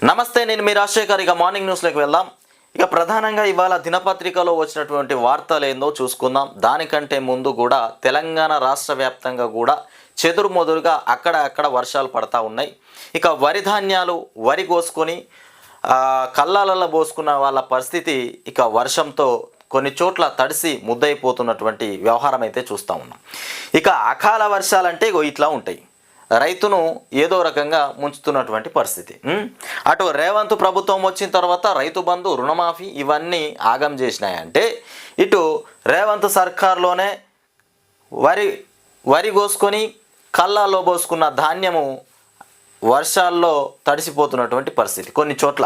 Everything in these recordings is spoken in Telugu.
నమస్తే నేను మీ రాజశేఖర్. ఇక మార్నింగ్ న్యూస్లోకి వెళ్దాం. ఇక ప్రధానంగా ఇవాళ దినపత్రికలో వచ్చినటువంటి వార్తలు ఏందో చూసుకుందాం. దానికంటే ముందు కూడా తెలంగాణ రాష్ట్ర వ్యాప్తంగా కూడా చెదురుమొదురుగా అక్కడ వర్షాలు పడతా ఉన్నాయి. ఇక వరి ధాన్యాలు వరి కోసుకొని కళ్ళాలలో పోసుకున్న వాళ్ళ పరిస్థితి ఇక వర్షంతో కొన్ని చోట్ల తడిసి ముద్దయిపోతున్నటువంటి వ్యవహారం అయితే చూస్తూ ఉన్నాం. ఇక అకాల వర్షాలంటే ఇట్లా ఉంటాయి, రైతును ఏదో రకంగా ముంచుతున్నటువంటి పరిస్థితి. అటు రేవంత్ ప్రభుత్వం వచ్చిన తర్వాత రైతు బంధు, రుణమాఫీ ఇవన్నీ ఆగం చేసినాయంటే, ఇటు రేవంత్ సర్కార్లోనే వరి కోసుకొని కళ్ళాల్లో పోసుకున్న ధాన్యము వర్షాల్లో తడిసిపోతున్నటువంటి పరిస్థితి కొన్ని చోట్ల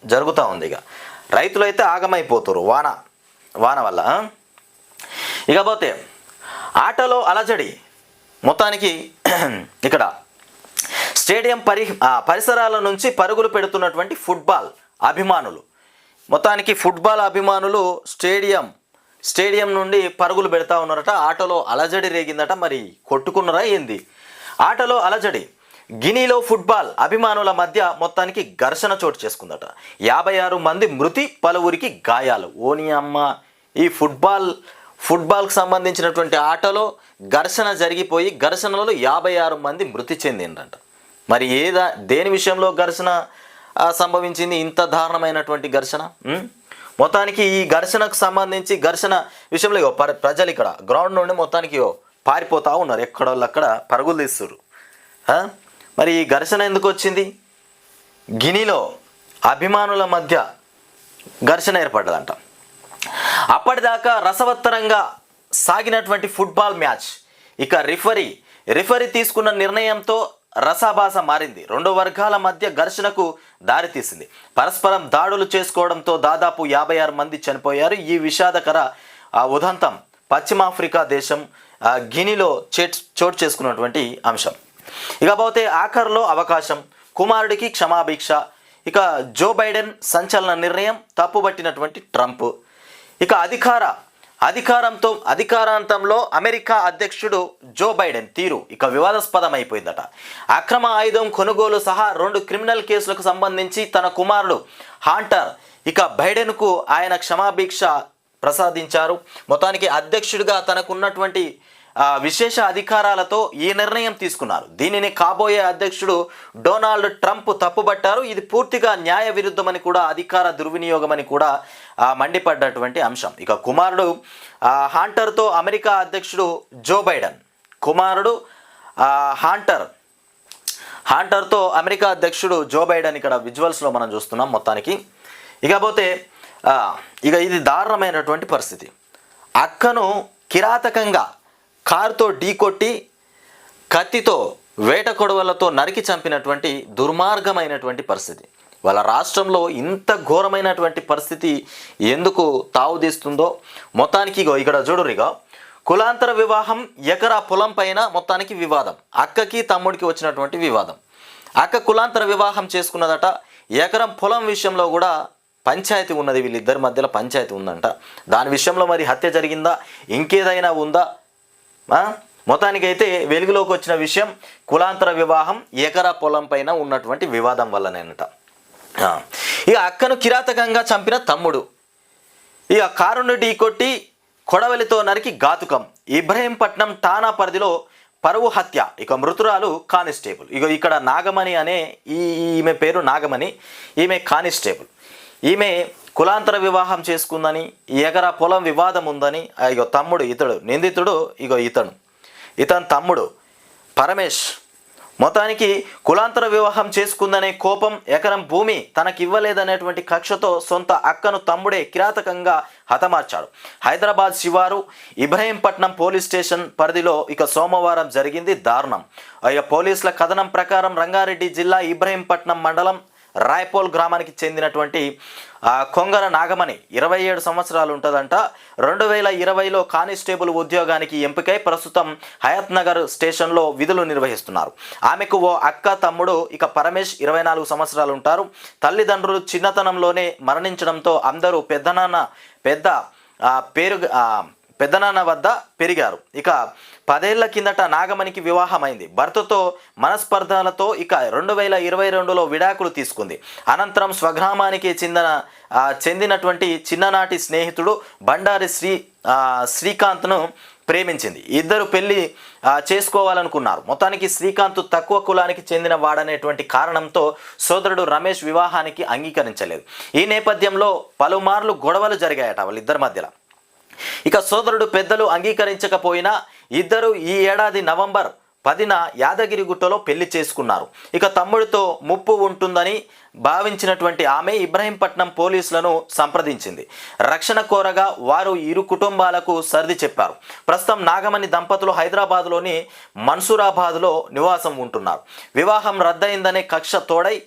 జరుగుతూ ఉంది. ఇక రైతులు అయితే ఆగమైపోతారు వాన వల్ల. ఇకపోతే ఆటలో అలజడి. మొత్తానికి ఇక్కడ స్టేడియం పరిసరాల నుంచి పరుగులు పెడుతున్నటువంటి ఫుట్బాల్ అభిమానులు, మొత్తానికి ఫుట్బాల్ అభిమానులు స్టేడియం నుండి పరుగులు పెడతా ఉన్నారట. ఆటలో అలజడి రేగిందట. మరి కొట్టుకున్నారా ఏంది? ఆటలో అలజడి. గినీలో ఫుట్బాల్ అభిమానుల మధ్య మొత్తానికి ఘర్షణ చోటు చేసుకుందట. 56 మంది మృతి, పలువురికి గాయాలు. ఓని అమ్మ, ఈ ఫుట్బాల్కి సంబంధించినటువంటి ఆటలో ఘర్షణ జరిగిపోయి ఘర్షణలో 56 మంది మృతి చెందిందంట. మరి దేని విషయంలో ఘర్షణ సంభవించింది? ఇంత దారుణమైనటువంటి ఘర్షణ. మొత్తానికి ఈ ఘర్షణకు సంబంధించి ఘర్షణ విషయంలో ప్రజలు ఇక్కడ గ్రౌండ్ నుండి మొత్తానికి పారిపోతూ ఉన్నారు, ఎక్కడోళ్ళు అక్కడ పరుగులు తీస్తున్నారు. మరి ఈ ఘర్షణ ఎందుకు వచ్చింది? గినీలో అభిమానుల మధ్య ఘర్షణ ఏర్పడ్డదంట. అప్పటిదాకా రసవత్తరంగా సాగినటువంటి ఫుట్బాల్ మ్యాచ్ ఇక రిఫరీ తీసుకున్న నిర్ణయంతో రసాభాస మారింది. రెండు వర్గాల మధ్య ఘర్షణకు దారితీసింది. పరస్పరం దాడులు చేసుకోవడంతో దాదాపు 56 మంది చనిపోయారు. ఈ విషాదకర ఉదంతం పశ్చిమాఫ్రికా దేశం గినీలో చోటు చేసుకున్నటువంటి అంశం. ఇకపోతే ఆఖరులో అవకాశం, కుమారుడికి క్షమాభిక్ష. ఇక జో బైడెన్ సంచలన నిర్ణయం, తప్పుబట్టినటువంటి ట్రంప్. ఇక అధికారాంతంలో అమెరికా అధ్యక్షుడు జో బైడెన్ తీరు ఇక వివాదాస్పదం అయిపోయిందట. అక్రమ ఆయుధం కొనుగోలు సహా 2 క్రిమినల్ కేసులకు సంబంధించి తన కుమారుడు హాంటర్ ఇక బైడెన్కు ఆయన క్షమాభిక్ష ప్రసాదించారు. మొత్తానికి అధ్యక్షుడిగా తనకున్నటువంటి విశేష అధికారాలతో ఈ నిర్ణయం తీసుకున్నారు. దీనిని కాబోయే అధ్యక్షుడు డొనాల్డ్ ట్రంప్ తప్పుబట్టారు. ఇది పూర్తిగా న్యాయ విరుద్ధమని కూడా, అధికార దుర్వినియోగమని కూడా మండిపడ్డటువంటి అంశం. ఇక కుమారుడు హాంటర్తో అమెరికా అధ్యక్షుడు జో బైడెన్, కుమారుడు హాంటర్తో అమెరికా అధ్యక్షుడు జో బైడెన్ ఇక్కడ విజువల్స్లో మనం చూస్తున్నాం మొత్తానికి. ఇకపోతే ఇది దారుణమైనటువంటి పరిస్థితి. అక్కను కిరాతకంగా కారుతో ఢీకొట్టి కత్తితో వేట కొడవలతో నరికి చంపినటువంటి దుర్మార్గమైనటువంటి పరిస్థితి. వాళ్ళ రాష్ట్రంలో ఇంత ఘోరమైనటువంటి పరిస్థితి ఎందుకు తావుదీస్తుందో మొత్తానికి ఇక్కడ చూడురిగా కులాంతర వివాహం, ఎకరా పొలం పైన మొత్తానికి వివాదం. అక్కకి తమ్ముడికి వచ్చినటువంటి వివాదం. అక్క కులాంతర వివాహం చేసుకున్నదట. ఎకరం పొలం విషయంలో కూడా పంచాయతీ ఉన్నది, వీళ్ళిద్దరి మధ్యలో పంచాయతీ ఉందంట. దాని విషయంలో మరి హత్య జరిగిందా, ఇంకేదైనా ఉందా? మొత్తానికైతే వెలుగులోకి వచ్చిన విషయం కులాంతర వివాహం, ఎకరా పొలం పైన ఉన్నటువంటి వివాదం వల్లనేనట. ఇక అక్కను కిరాతకంగా చంపిన తమ్ముడు, ఇక కారును ఢీకొట్టి కొడవలితో నరికి ఘాతుకం. ఇబ్రహీంపట్నం ఠాణా పరిధిలో పరువు హత్య. ఇక మృతురాలు కానిస్టేబుల్. ఇక్కడ నాగమణి అనే ఈమె పేరు నాగమణి, ఈమె కానిస్టేబుల్. ఈమె కులాంతర వివాహం చేసుకుందని, ఎకరా పొలం వివాదం ఉందని తమ్ముడు, నిందితుడు ఇతను తమ్ముడు పరమేష్ మొత్తానికి కులాంతర వివాహం చేసుకుందనే కోపం, ఎకరం భూమి తనకివ్వలేదనేటువంటి కక్షతో సొంత అక్కను తమ్ముడే కిరాతకంగా హతమార్చాడు. హైదరాబాద్ శివారు ఇబ్రహీంపట్నం పోలీస్ స్టేషన్ పరిధిలో సోమవారం జరిగింది దారుణం. పోలీసుల కథనం ప్రకారం రంగారెడ్డి జిల్లా ఇబ్రహీంపట్నం మండలం రాయపోల్ గ్రామానికి చెందినటువంటి కొంగర నాగమణి 27 సంవత్సరాలు ఉంటుందంట. 2020లో కానిస్టేబుల్ ఉద్యోగానికి ఎంపికై ప్రస్తుతం హయత్ నగర్ స్టేషన్లో విధులు నిర్వహిస్తున్నారు. ఆమెకు ఓ అక్క, తమ్ముడు పరమేష్ 24 సంవత్సరాలు ఉంటారు. తల్లిదండ్రులు చిన్నతనంలోనే మరణించడంతో అందరూ పెద్ద పెద్దనాన్న వద్ద పెరిగారు. ఇక 10 ఏళ్ల కిందట నాగమణికి వివాహమైంది. భర్తతో మనస్పర్ధలతో ఇక 2022లో విడాకులు తీసుకుంది. అనంతరం స్వగ్రామానికి చెందినటువంటి చిన్ననాటి స్నేహితుడు బండారి శ్రీకాంత్ను ప్రేమించింది. ఇద్దరు పెళ్లి చేసుకోవాలనుకున్నారు. మొత్తానికి శ్రీకాంత్ తక్కువ కులానికి చెందిన వాడనేటువంటి కారణంతో సోదరుడు రమేష్ వివాహానికి అంగీకరించలేదు. ఈ నేపథ్యంలో పలుమార్లు గొడవలు జరిగాయట వాళ్ళిద్దరి మధ్యలో. ఇక సోదరుడు పెద్దలు అంగీకరించకపోయినా ఇద్దరు ఈ ఏడాది నవంబర్ 10న యాదగిరిగుట్టలో పెళ్లి చేసుకున్నారు. ఇక తమ్ముడితో ముప్పు ఉంటుందని భావించినటువంటి ఆమె ఇబ్రహీంపట్నం పోలీసులను సంప్రదించింది. రక్షణ కోరగా వారు ఇరు కుటుంబాలకు సర్ది చెప్పారు. ప్రస్తుతం నాగమణి దంపతులు హైదరాబాద్లోని మన్సూరాబాద్లో నివాసం ఉంటున్నారు. వివాహం రద్దయిందనే కక్ష తోడై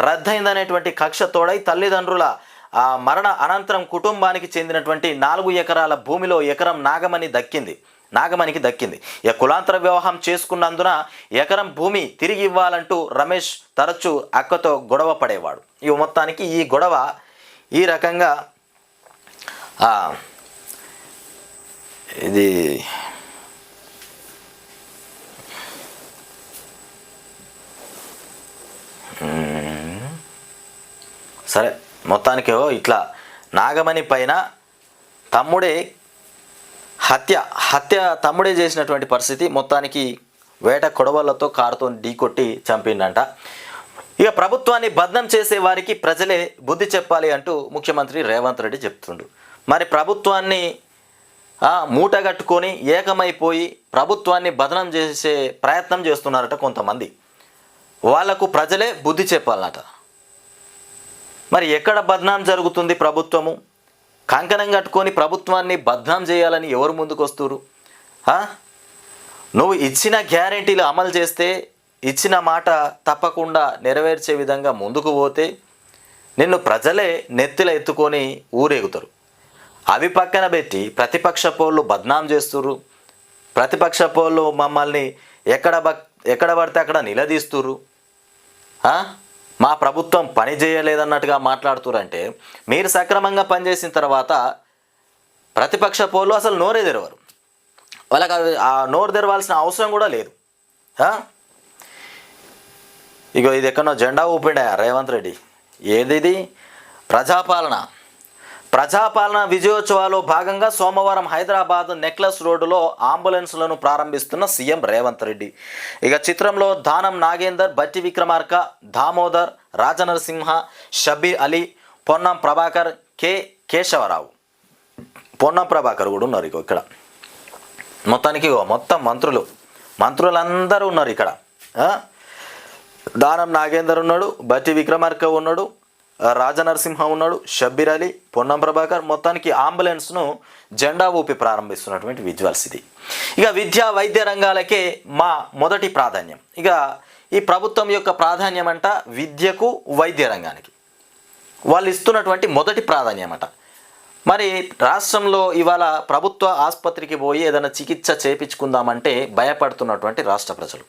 రద్దయిందనేటువంటి కక్ష తోడై తల్లిదండ్రుల మరణ అనంతరం కుటుంబానికి చెందినటువంటి 4 ఎకరాల భూమిలో ఎకరం నాగమణికి దక్కింది. ఇక కులాంతర వివాహం చేసుకున్నందున ఎకరం భూమి తిరిగి ఇవ్వాలంటూ రమేష్ తరచూ అక్కతో గొడవ పడేవాడు. ఇక మొత్తానికి ఈ గొడవ ఈ రకంగా ఇది సరే మొత్తానికి ఇట్లా నాగమణి పైన హత్య తమ్ముడే చేసినటువంటి పరిస్థితి. మొత్తానికి వేట కొడవలతో కారుతో ఢీకొట్టి చంపిండంట. ఇక ప్రభుత్వాన్ని బద్నం చేసే వారికి ప్రజలే బుద్ధి చెప్పాలి అంటూ ముఖ్యమంత్రి రేవంత్ రెడ్డి చెప్తుండు. మరి ప్రభుత్వాన్ని మూటగట్టుకొని ఏకమైపోయి ప్రభుత్వాన్ని బదనం చేసే ప్రయత్నం చేస్తున్నారట కొంతమంది. వాళ్లకు ప్రజలే బుద్ధి చెప్పాలన్నట. మరి ఎక్కడ బద్నాం జరుగుతుంది? ప్రభుత్వము కంకణం కట్టుకొని ప్రభుత్వాన్ని బద్నాం చేయాలని ఎవరు ముందుకు వస్తున్నారు? నువ్వు ఇచ్చిన గ్యారెంటీలు అమలు చేస్తే, ఇచ్చిన మాట తప్పకుండా నెరవేర్చే విధంగా ముందుకు పోతే నిన్ను ప్రజలే నెత్తిలో ఎత్తుకొని ఊరేగుతారు. అవి పక్కన పెట్టి ప్రతిపక్ష పోళ్ళు బద్నాం చేస్తుర్రు. ప్రతిపక్ష పోళ్ళు మమ్మల్ని ఎక్కడ పడితే అక్కడ నిలదీస్తుర్రు. మా ప్రభుత్వం పని చేయలేదన్నట్టుగా మాట్లాడుతురంటే మీరు సక్రమంగా పనిచేసిన తర్వాత ప్రతిపక్ష పోళ్ళు అసలు నోరే తెరవరు. వాళ్ళకి ఆ నోరు తెరవాల్సిన అవసరం కూడా లేదు. ఇగో ఇది ఎక్కడో జెండా ఊపిండా రేవంత్ రెడ్డి. ఏది ప్రజాపాలన విజయోత్సవాల్లో భాగంగా సోమవారం హైదరాబాద్ నెక్లెస్ రోడ్డులో అంబులెన్స్లను ప్రారంభిస్తున్న సీఎం రేవంత్ రెడ్డి. ఇక చిత్రంలో దానం నాగేందర్, బట్టి విక్రమార్క, దామోదర్, రాజనరసింహ, షబీర్ అలీ, పొన్నం ప్రభాకర్, కేశవరావు, పొన్నం ప్రభాకర్ కూడా ఉన్నారు. ఇక్కడ మొత్తానికి మొత్తం మంత్రులందరూ ఉన్నారు. ఇక్కడ దానం నాగేందర్ ఉన్నాడు, బట్టి విక్రమార్క ఉన్నాడు, రాజనరసింహ ఉన్నాడు, షబ్బీర్ అలీ, పొన్నం ప్రభాకర్. మొత్తానికి అంబులెన్స్ను జెండా ఊపి ప్రారంభిస్తున్నటువంటి విజువల్స్ ఇది. ఇక విద్యా వైద్య రంగాలకే మా మొదటి ప్రాధాన్యం. ఇక ఈ ప్రభుత్వం యొక్క ప్రాధాన్యం అంట విద్యకు వైద్య రంగానికి వాళ్ళు ఇస్తున్నటువంటి మొదటి ప్రాధాన్యం అట. మరి రాష్ట్రంలో ఇవాళ ప్రభుత్వ ఆసుపత్రికి పోయి ఏదైనా చికిత్స చేయించుకుందామంటే భయపడుతున్నటువంటి రాష్ట్ర ప్రజలు.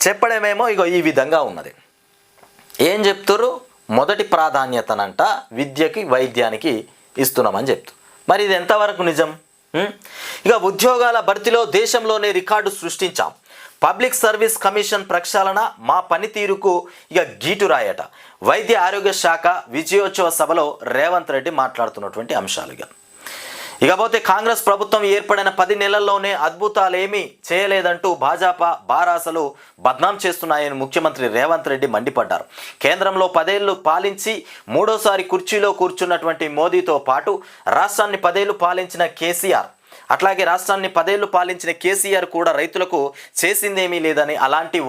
చెప్పడమేమో ఇగో ఈ విధంగా ఉన్నది. ఏం చెప్తారు? మొదటి ప్రాధాన్యతనంట విద్యకి వైద్యానికి ఇస్తున్నామని చెప్తారు. మరి ఇది ఎంతవరకు నిజం? ఇక ఉద్యోగాల భర్తీలో దేశంలోనే రికార్డు సృష్టించాం. పబ్లిక్ సర్వీస్ కమిషన్ ప్రక్షాళన మా పనితీరుకు ఇక గీటు రాయట. వైద్య ఆరోగ్య శాఖ విజయోత్సవ సభలో రేవంత్ రెడ్డి మాట్లాడుతున్నటువంటి అంశాలుగా. ఇకపోతే కాంగ్రెస్ ప్రభుత్వం ఏర్పడిన 10 నెలల్లోనే అద్భుతాలేమీ చేయలేదంటూ భాజపా బారాసలు బద్నాం చేస్తున్నాయని ముఖ్యమంత్రి రేవంత్ రెడ్డి మండిపడ్డారు. కేంద్రంలో 10 ఏళ్లు పాలించి మూడోసారి కుర్చీలో కూర్చున్నటువంటి మోదీతో పాటు రాష్ట్రాన్ని 10 ఏళ్లు పాలించిన కేసీఆర్, అట్లాగే రాష్ట్రాన్ని 10 ఏళ్లు పాలించిన కేసీఆర్ కూడా రైతులకు చేసిందేమీ లేదని అలాంటి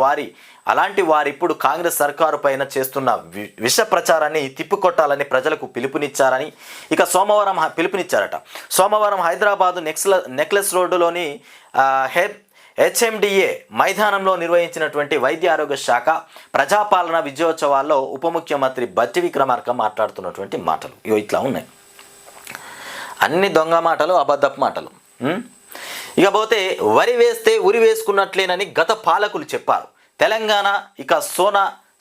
వారు ఇప్పుడు కాంగ్రెస్ సర్కారు పైన చేస్తున్న విష ప్రచారాన్ని తిప్పికొట్టాలని ప్రజలకు పిలుపునిచ్చారని ఇక సోమవారం హైదరాబాదు నెక్లెస్ రోడ్డులోని హెచ్ఎండిఏ మైదానంలో నిర్వహించినటువంటి వైద్య ఆరోగ్య శాఖ ప్రజాపాలన విజయోత్సవాల్లో ఉప ముఖ్యమంత్రి బట్టి విక్రమార్క మాట్లాడుతున్నటువంటి మాటలు ఇట్లా ఉన్నాయి. అన్ని దొంగ మాటలు, అబద్ధపు మాటలు. ఇకపోతే వరి వేస్తే ఉరి వేసుకున్నట్లేనని గత పాలకులు చెప్పారు. తెలంగాణ ఇక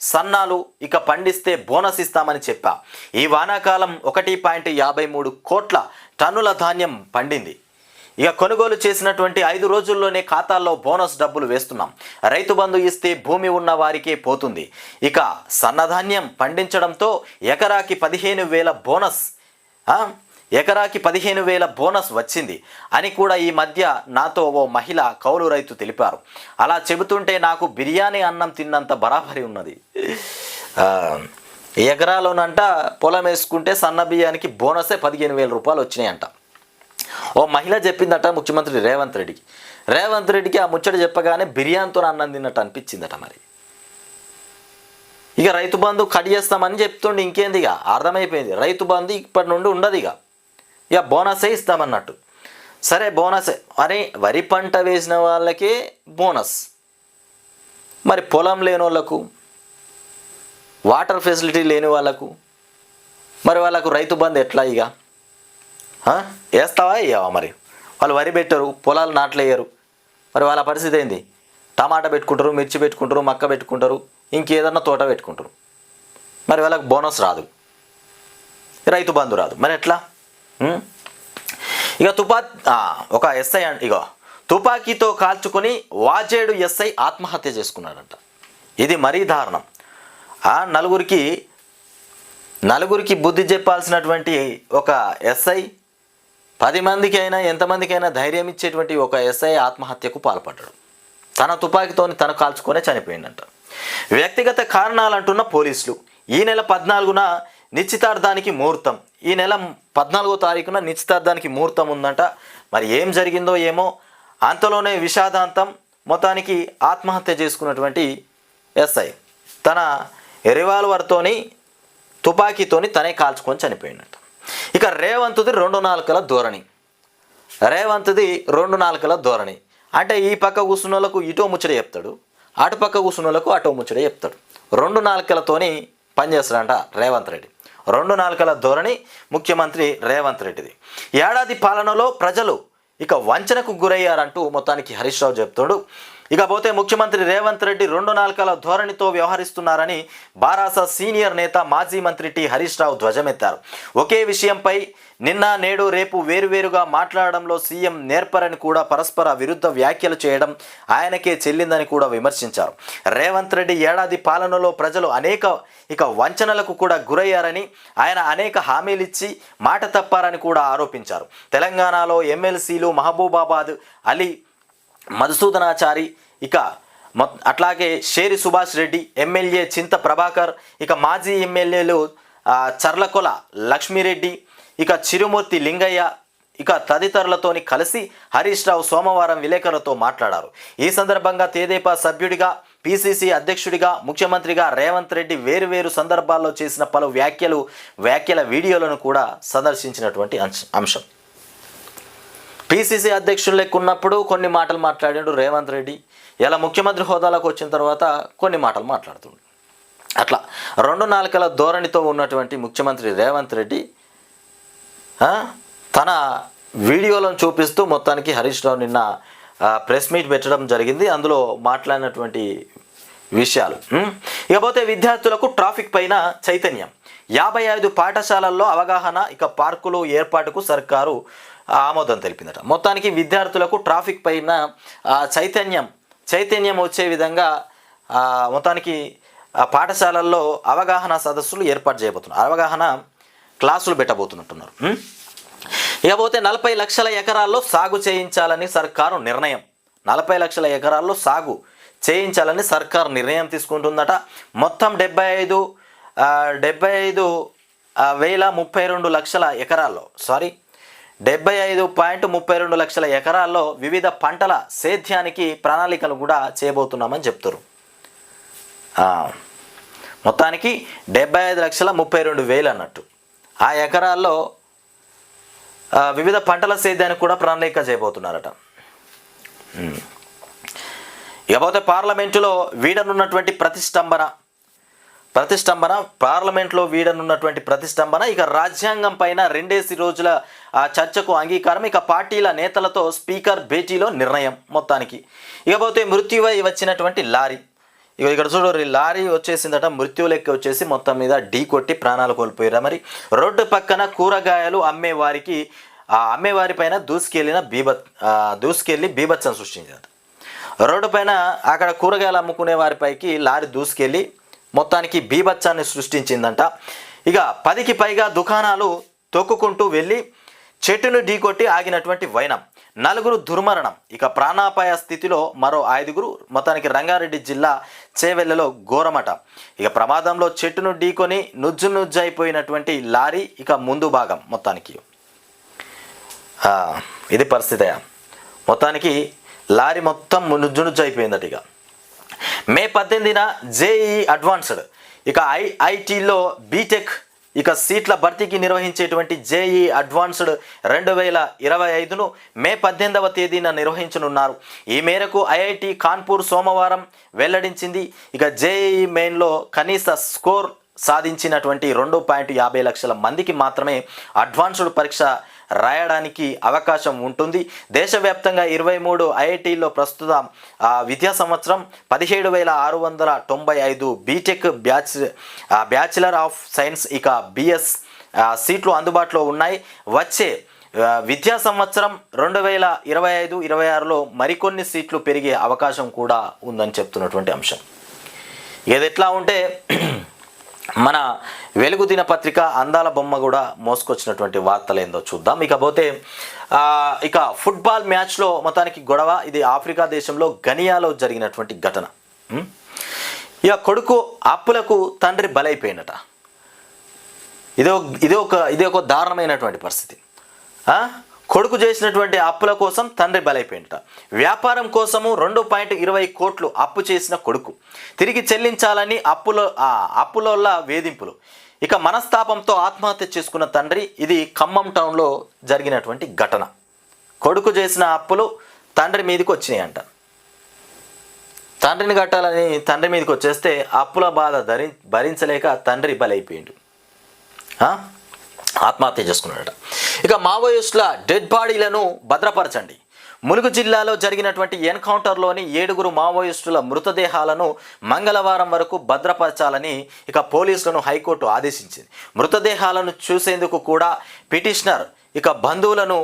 సన్నాలు ఇక పండిస్తే బోనస్ ఇస్తామని చెప్పా. ఈ వానాకాలం 1.53 కోట్ల టన్నుల ధాన్యం పండింది. ఇక కొనుగోలు చేసినటువంటి 5 రోజుల్లోనే ఖాతాల్లో బోనస్ డబ్బులు వేస్తున్నాం. రైతు బంధు ఇస్తే భూమి ఉన్న వారికే పోతుంది. ఇక సన్నధాన్యం పండించడంతో ఎకరాకి 15,000 బోనస్ ఎకరాకి 15,000 బోనస్ వచ్చింది అని కూడా ఈ మధ్య నాతో ఓ మహిళ కౌలు రైతు తెలిపారు. అలా చెబుతుంటే నాకు బిర్యానీ అన్నం తిన్నంత బరాబరి ఉన్నది. ఎకరాలోనంట పొలం వేసుకుంటే సన్న బియ్యానికి బోనసే 15,000 రూపాయలు వచ్చినాయంట. ఓ మహిళ చెప్పిందట ముఖ్యమంత్రి రేవంత్ రెడ్డికి. రేవంత్ రెడ్డికి ఆ ముచ్చట చెప్పగానే బిర్యానీతో అన్నం తిన్నట్టు అనిపించిందట. మరి ఇక రైతు బంధు కట్ చేస్తామని చెప్తుండే, ఇంకేంది ఇక అర్థమైపోయింది. రైతు బంధు ఇప్పటి నుండి ఉండదు, ఇక బోనసే ఇస్తామన్నట్టు. సరే బోనసే, అరే వరి పంట వేసిన వాళ్ళకే బోనస్, మరి పొలం లేని వాళ్ళకు, వాటర్ ఫెసిలిటీ లేని వాళ్ళకు, మరి వాళ్ళకు రైతు బంధు ఎట్లా? ఇక వేస్తావా ఇవ్వవా? మరి వాళ్ళు వరి పెట్టరు, పొలాలు నాట్లేయరు, మరి వాళ్ళ పరిస్థితి ఏంది? టమాటా పెట్టుకుంటారు, మిర్చి పెట్టుకుంటారు, మక్క పెట్టుకుంటారు, ఇంకేదన్నా తోట పెట్టుకుంటారు, మరి వాళ్ళకి బోనస్ రాదు, రైతు బంధు రాదు, మరి ఎట్లా? ఇక ఒక ఎస్ఐ తుపాకీతో కాల్చుకొని వాజేడు ఎస్ఐ ఆత్మహత్య చేసుకున్నాడంట. ఇది మరీ దారుణం. నలుగురికి బుద్ధి చెప్పాల్సినటువంటి ఒక ఎస్ఐ 10 మందికైనా ఎంతమందికైనా ధైర్యం ఇచ్చేటువంటి ఒక ఎస్ఐ ఆత్మహత్యకు పాల్పడ్డాడు. తన తుపాకీతో తను కాల్చుకొనే చనిపోయిందంట. వ్యక్తిగత కారణాలు అంటున్న పోలీసులు. ఈ నెల 14న నిశ్చితార్థానికి ముహూర్తం. ఈ నెల 14వ తారీఖున నిశ్చితార్థానికి ముహూర్తం ఉందంట. మరి ఏం జరిగిందో ఏమో, అంతలోనే విషాదాంతం. మొత్తానికి ఆత్మహత్య చేసుకున్నటువంటి ఎస్ఐ తన రివాల్వర్తోని తుపాకీతోని తనే కాల్చుకొని చనిపోయినట్టు. ఇక రేవంత్ది 2 నాలుకల ధోరణి. అంటే ఈ పక్క కూర్చున్న వాళ్ళకు ఇటో ముచ్చట చెప్తాడు, అటు పక్క కూర్చున్న వాళ్ళకు అటో ముచ్చట చెప్తాడు. 2 నాలుకలతోని పనిచేస్తాడంట రేవంత్ రెడ్డి. 2 నాలుకల ధోరణి ముఖ్యమంత్రి రేవంత్ రెడ్డిది. ఏడాది పాలనలో ప్రజలు ఇక వంచనకు గురయ్యారంటూ మొత్తానికి హరీష్ రావు చెప్తాడు. ఇకపోతే ముఖ్యమంత్రి రేవంత్ రెడ్డి 2 నాలుకల ధోరణితో వ్యవహరిస్తున్నారని బారాస సీనియర్ నేత మాజీ మంత్రి టి హరీష్ రావు ధ్వజమెత్తారు. ఒకే విషయంపై నిన్న నేడు రేపు వేరువేరుగా మాట్లాడడంలో సీఎం నేర్పరని కూడా పరస్పర విరుద్ధ వ్యాఖ్యలు చేయడం ఆయనకే చెల్లిందని కూడా విమర్శించారు. రేవంత్ రెడ్డి ఏడాది పాలనలో ప్రజలు అనేక వంచనలకు కూడా గురయ్యారని, ఆయన అనేక హామీలిచ్చి మాట తప్పారని కూడా ఆరోపించారు. తెలంగాణలో ఎమ్మెల్సీలు మహబూబాబాద్ అలీ మధుసూదనాచారి, అట్లాగే షేరి సుభాష్ రెడ్డి, ఎమ్మెల్యే చింత ప్రభాకర్, మాజీ ఎమ్మెల్యేలు చర్లకొల లక్ష్మీరెడ్డి, చిరుమూర్తి లింగయ్య, తదితరులతోని కలిసి హరీష్ రావు సోమవారం విలేకరులతో మాట్లాడారు. ఈ సందర్భంగా తెదేపా సభ్యుడిగా, పిసిసి అధ్యక్షుడిగా, ముఖ్యమంత్రిగా రేవంత్ రెడ్డి వేరువేరు సందర్భాల్లో చేసిన పలు వ్యాఖ్యల వీడియోలను కూడా సందర్శించినటువంటి అంశం. పిసిసి అధ్యక్షులు లెక్కున్నప్పుడు కొన్ని మాటలు మాట్లాడాడు రేవంత్ రెడ్డి. ఇలా ముఖ్యమంత్రి హోదాలోకి వచ్చిన తర్వాత కొన్ని మాటలు మాట్లాడుతుండు. అట్లా 2 నాలుకల ధోరణితో ఉన్నటువంటి ముఖ్యమంత్రి రేవంత్ రెడ్డి తన వీడియోలను చూపిస్తూ మొత్తానికి హరీష్ రావు నిన్న ప్రెస్ మీట్ పెట్టడం జరిగింది. అందులో మాట్లాడినటువంటి విషయాలు. ఇకపోతే విద్యార్థులకు ట్రాఫిక్ పైన చైతన్యం. 55 పాఠశాలల్లో అవగాహన, పార్కులు ఏర్పాటుకు సర్కారు ఆమోదం తెలిపిందట. మొత్తానికి విద్యార్థులకు ట్రాఫిక్ పైన చైతన్యం వచ్చే విధంగా మొత్తానికి పాఠశాలల్లో అవగాహన సదస్సులు ఏర్పాటు చేయబోతున్నారు. అవగాహన క్లాసులు పెట్టబోతున్నట్టున్నారు. ఇకపోతే 40 లక్షల ఎకరాల్లో సాగు చేయించాలని సర్కారు నిర్ణయం. 40 లక్షల ఎకరాల్లో సాగు చేయించాలని సర్కారు నిర్ణయం తీసుకుంటుందట. మొత్తం 75.32 లక్షల ఎకరాల్లో 75.32 లక్షల ఎకరాల్లో వివిధ పంటల సేద్యానికి ప్రణాళికలు కూడా చేయబోతున్నామని చెప్తారు. మొత్తానికి 75,32,000 అన్నట్టు. ఆ ఎకరాల్లో వివిధ పంటల సేద్యానికి కూడా ప్రణాళిక చేయబోతున్నారట. ఇకపోతే పార్లమెంటులో వీడనున్నటువంటి పార్లమెంట్లో వీడనున్నటువంటి ప్రతిష్టంభన, రాజ్యాంగం పైన 2 రోజుల చర్చకు అంగీకారం. పార్టీల నేతలతో స్పీకర్ భేటీలో నిర్ణయం. మొత్తానికి ఇకపోతే మృత్యువై వచ్చినటువంటి లారీ, ఇక ఇక్కడ చూడు లారీ వచ్చేసిందట, మృత్యు లెక్క వచ్చేసి మొత్తం మీద ఢీ కొట్టి ప్రాణాలు కోల్పోయారా. మరి రోడ్డు పక్కన కూరగాయలు అమ్మేవారి పైన దూసుకెళ్ళి బీభత్సం సృష్టించారు. రోడ్డు పైన అక్కడ కూరగాయలు అమ్ముకునే వారిపైకి లారీ దూసుకెళ్ళి మొత్తానికి బీభత్సాన్ని సృష్టించిందంట. ఇక 10కి పైగా దుకాణాలు తొక్కుకుంటూ వెళ్ళి చెట్టును ఢీకొట్టి ఆగినటువంటి వైనం, 4 దుర్మరణం. ఇక ప్రాణాపాయ స్థితిలో మరో 5 మొత్తానికి రంగారెడ్డి జిల్లా చేవెళ్లలో ఘోరమట. ఇక ప్రమాదంలో చెట్టును ఢీకొని నుజ్జైపోయినటువంటి లారీ ఇక ముందు భాగం మొత్తానికి ఇది పరిస్థితి. మొత్తానికి లారీ మొత్తం నుజ్జైపోయిందట. ఇక మే 18న జేఈఈ అడ్వాన్స్డ్ ఇక ఐఐటీలో బీటెక్ ఇక సీట్ల భర్తీకి నిర్వహించేటువంటి జేఈఈ అడ్వాన్స్డ్ 2025ను మే 18వ తేదీన నిర్వహించనున్నారు. ఈ మేరకు ఐఐటి కాన్పూర్ సోమవారం వెల్లడించింది. ఇక జేఈఈ మెయిన్లో కనీస స్కోర్ సాధించినటువంటి 2.50 లక్షల మందికి మాత్రమే అడ్వాన్స్డ్ పరీక్ష రాయడానికి అవకాశం ఉంటుంది. దేశవ్యాప్తంగా 23 ఐఐటీల్లో ప్రస్తుత విద్యా సంవత్సరం 17,695 బీటెక్ బ్యాచిలర్ ఆఫ్ సైన్స్ ఇక బిఎస్ సీట్లు అందుబాటులో ఉన్నాయి. వచ్చే విద్యా సంవత్సరం 2025-26లో మరికొన్ని సీట్లు పెరిగే అవకాశం కూడా ఉందని చెప్తున్నటువంటి అంశం. ఇది ఎట్లా ఉంటే మన వెలుగు దినపత్రిక అందాల బొమ్మ కూడా మోసుకొచ్చినటువంటి వార్తలు ఏందో చూద్దాం. ఇకపోతే ఇక ఫుట్బాల్ మ్యాచ్లో మొత్తానికి గొడవ. ఇది ఆఫ్రికా దేశంలో గనియాలో జరిగినటువంటి ఘటన. ఇక కొడుకు అప్పులకు తండ్రి బలైపోయినట. ఇదే ఒక దారుణమైనటువంటి పరిస్థితి. కొడుకు చేసినటువంటి అప్పుల కోసం తండ్రి బలైపోయింట. వ్యాపారం కోసము 2.20 కోట్లు అప్పు చేసిన కొడుకు తిరిగి చెల్లించాలని అప్పులోళ్ళ వేధింపులు. ఇక మనస్తాపంతో ఆత్మహత్య చేసుకున్న తండ్రి. ఇది ఖమ్మం టౌన్లో జరిగినటువంటి ఘటన. కొడుకు చేసిన అప్పులు తండ్రి మీదకి వచ్చినాయంట. తండ్రిని కట్టాలని తండ్రి మీదకి వచ్చేస్తే అప్పుల బాధ భరించలేక తండ్రి బలైపోయిండు, ఆత్మహత్య చేసుకున్నాడట. ఇక మావోయిస్టుల డెడ్ బాడీలను భద్రపరచండి. ములుగు జిల్లాలో జరిగినటువంటి ఎన్కౌంటర్లోని 7 మావోయిస్టుల మృతదేహాలను మంగళవారం వరకు భద్రపరచాలని ఇక పోలీసులను హైకోర్టు ఆదేశించింది. మృతదేహాలను చూసేందుకు కూడా పిటిషనర్ ఇక బంధువులను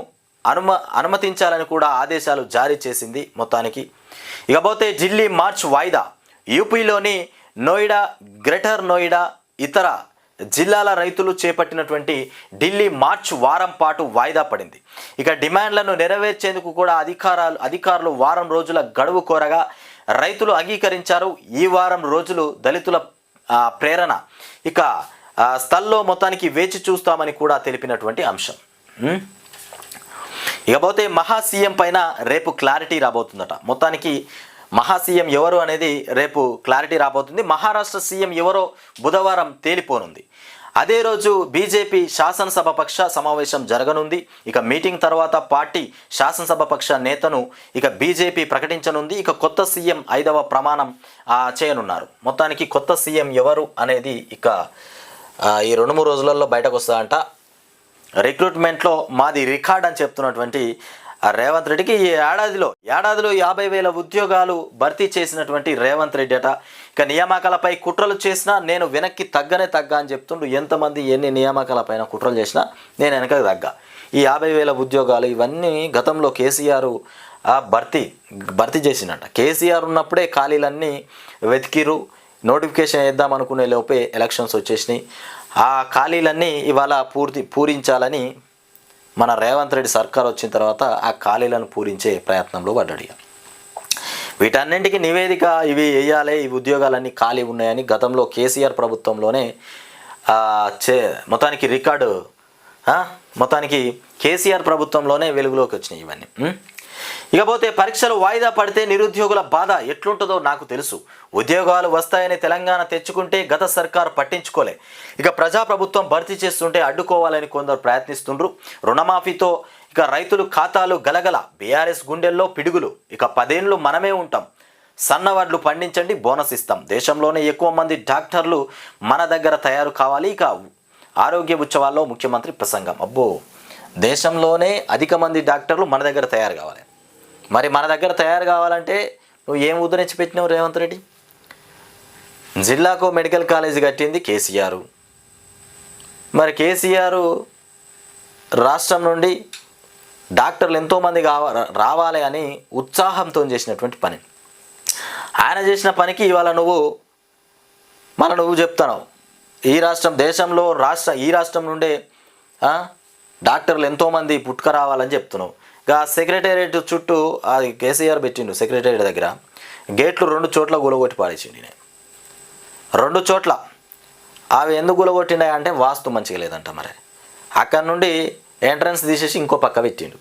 అనుమతించాలని కూడా ఆదేశాలు జారీ చేసింది. మొత్తానికి ఇకపోతే ఢిల్లీ మార్చ్ వాయిదా. యూపీలోని నోయిడా, గ్రేటర్ నోయిడా, ఇతర జిల్లాల రైతులు చేపట్టినటువంటి ఢిల్లీ మార్చ్ వారం పాటు వాయిదా పడింది. ఇక డిమాండ్లను నెరవేర్చేందుకు కూడా అధికారులు వారం రోజుల గడువు కోరగా రైతులు అంగీకరించారు. ఈ వారం రోజులు దళితుల ప్రేరణ ఇక స్థల్లో మొత్తానికి వేచి చూస్తామని కూడా తెలిపినటువంటి అంశం. ఇకపోతే మహా సీఎం పైన రేపు క్లారిటీ రాబోతుందట. మొత్తానికి మహా సీఎం ఎవరు అనేది రేపు క్లారిటీ రాబోతుంది. మహారాష్ట్ర సీఎం ఎవరో బుధవారం తేలిపోనుంది. అదే రోజు బీజేపీ శాసనసభ పక్ష సమావేశం జరగనుంది. ఇక మీటింగ్ తర్వాత పార్టీ శాసనసభ పక్ష నేతను ఇక బీజేపీ ప్రకటించనుంది. ఇక కొత్త సీఎం 5వ ప్రమాణం చేయనున్నారు. మొత్తానికి కొత్త సీఎం ఎవరు అనేది ఇక ఈ 2-3 రోజులలో బయటకు వస్తుందంట. రిక్రూట్మెంట్లో మాది రికార్డ్ అని చెప్తున్నటువంటి రేవంత్ రెడ్డికి ఈ ఏడాదిలో 50,000 ఉద్యోగాలు భర్తీ చేసినటువంటి రేవంత్ రెడ్డి అట. ఇక నియామకాలపై కుట్రలు చేసినా నేను వెనక్కి తగ్గ అని చెప్తుండు. ఎంతమంది ఎన్ని నియామకాలపైన కుట్రలు చేసినా నేను వెనకకి తగ్గ. ఈ 50,000 ఉద్యోగాలు ఇవన్నీ గతంలో కేసీఆర్ భర్తీ చేసినట్ట. కేసీఆర్ ఉన్నప్పుడే ఖాళీలన్నీ వెతికిరు. నోటిఫికేషన్ వేద్దాం అనుకునే లోపే ఎలక్షన్స్ వచ్చేసినాయి. ఆ ఖాళీలన్నీ ఇవాళ పూరించాలని మన రేవంత్ రెడ్డి సర్కార్ వచ్చిన తర్వాత ఆ ఖాళీలను పూరించే ప్రయత్నంలో పడ్డాడు. వీటన్నింటికి నివేదిక ఇవి వేయాలి, ఈ ఉద్యోగాలన్నీ ఖాళీ ఉన్నాయని గతంలో కేసీఆర్ ప్రభుత్వంలోనే మొత్తానికి రికార్డు మొత్తానికి కేసీఆర్ ప్రభుత్వంలోనే వెలుగులోకి వచ్చినాయి ఇవన్నీ. ఇకపోతే పరీక్షలు వాయిదా పడితే నిరుద్యోగుల బాధ ఎట్లుంటుందో నాకు తెలుసు. ఉద్యోగాలు వస్తాయని తెలంగాణ తెచ్చుకుంటే గత సర్కారు పట్టించుకోలే. ఇక ప్రజాప్రభుత్వం భర్తీ చేస్తుంటే అడ్డుకోవాలని కొందరు ప్రయత్నిస్తుండ్రు. రుణమాఫీతో ఇక రైతులు ఖాతాలు గలగల, బీఆర్ఎస్ గుండెల్లో పిడుగులు. ఇక 10 ఏళ్ళు మనమే ఉంటాం, సన్నవడ్లు పండించండి, బోనస్ ఇస్తాం. దేశంలోనే ఎక్కువ మంది డాక్టర్లు మన దగ్గర తయారు కావాలి. ఇక ఆరోగ్య ఉత్సవాల్లో ముఖ్యమంత్రి ప్రసంగం. అబ్బో, దేశంలోనే అధిక మంది డాక్టర్లు మన దగ్గర తయారు కావాలి. మరి మన దగ్గర తయారు కావాలంటే నువ్వు ఏం ఉద్ధరించి పెట్టినావు రేవంత్ రెడ్డి? జిల్లాకు మెడికల్ కాలేజీ కట్టింది కేసీఆర్. మరి కేసీఆర్ రాష్ట్రం నుండి డాక్టర్లు ఎంతోమంది రావాలి అని ఉత్సాహంతో చేసినటువంటి పని. ఆయన చేసిన పనికి ఇవాళ నువ్వు చెప్తావు ఈ రాష్ట్రం నుండే డాక్టర్లు ఎంతోమంది పుట్టుక రావాలని చెప్తున్నావు. ఇక సెక్రటేరియట్ చుట్టూ అది కేసీఆర్ పెట్టిండు. సెక్రటేరియట్ దగ్గర గేట్లు 2 చోట్ల గులగొట్టి పాడేసిండు. నేను 2 చోట్ల అవి ఎందుకు గులగొట్టిండా అంటే వాస్తు మంచిగా లేదంట. మరి అక్కడ నుండి ఎంట్రన్స్ తీసేసి ఇంకో పక్క పెట్టిండు.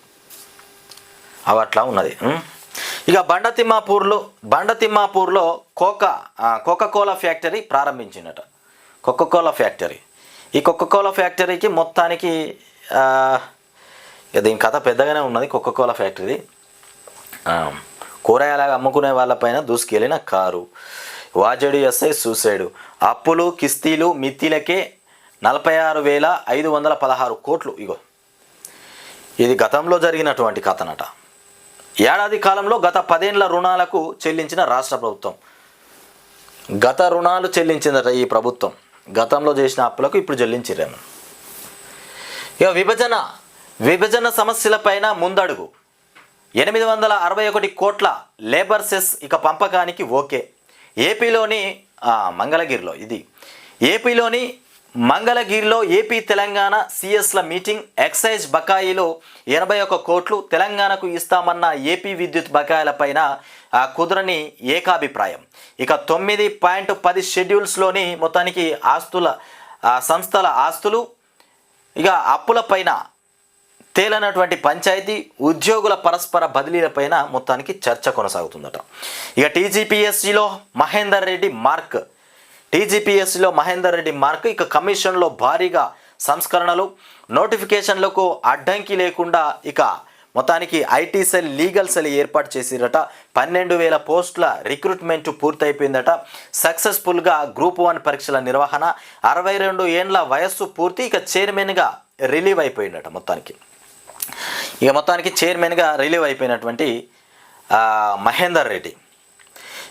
అవి అట్లా ఉన్నది. ఇక బండతిమ్మాపూర్లో కోకా-కోలా ఫ్యాక్టరీ ప్రారంభించిందట. Coca Cola factory. ఈ కోకా-కోలా ఫ్యాక్టరీకి మొత్తానికి దీని కథ పెద్దగానే ఉన్నది. కోకా-కోలా ఫ్యాక్టరీ కూరగాయలాగా అమ్ముకునే వాళ్ళపైన దూసుకెళ్ళిన కారు. Vajedu SI suicide. అప్పులు కిస్తీలు మిత్తిలకే 46,516 కోట్లు. ఇగో ఇది గతంలో జరిగినటువంటి కథనట. ఏడాది కాలంలో గత 10 ఏళ్ల రుణాలకు చెల్లించిన రాష్ట్ర ప్రభుత్వం. గత రుణాలు చెల్లించిందట ఈ ప్రభుత్వం. గతంలో చేసిన అప్పులకు ఇప్పుడు చెల్లించిరేమో. ఇక విభజన సమస్యలపైన ముందడుగు. 861 కోట్ల లేబర్ సెస్ ఇక పంపకానికి ఓకే. ఏపీలోని మంగళగిరిలో ఏపీ తెలంగాణ సిఎస్ల మీటింగ్. ఎక్సైజ్ బకాయిలు 81 కోట్లు తెలంగాణకు ఇస్తామన్న ఏపీ విద్యుత్ బకాయిలపైన కుదరని ఏకాభిప్రాయం. ఇక 9.10 షెడ్యూల్స్లోని మొత్తానికి సంస్థల ఆస్తులు ఇక అప్పులపైన తేలనటువంటి పంచాయతీ ఉద్యోగుల పరస్పర బదిలీలపైన మొత్తానికి చర్చ కొనసాగుతుందట. ఇక టీజీపీఎస్సీలో మహేందర్ రెడ్డి మార్క్. ఇక కమిషన్లో భారీగా సంస్కరణలు. నోటిఫికేషన్లకు అడ్డంకి లేకుండా ఇక మొత్తానికి ఐటీ సెల్ లీగల్ సెల్ ఏర్పాటు చేసిరట. 12,000 పోస్టుల రిక్రూట్మెంట్ పూర్తయిపోయిందట. సక్సెస్ఫుల్గా గ్రూప్ 1 పరీక్షల నిర్వహణ. 62 ఏండ్ల వయస్సు పూర్తి. ఇక చైర్మన్గా రిలీవ్ అయిపోయిందట. మొత్తానికి చైర్మన్గా రిలీవ్ అయిపోయినటువంటి మహేందర్ రెడ్డి.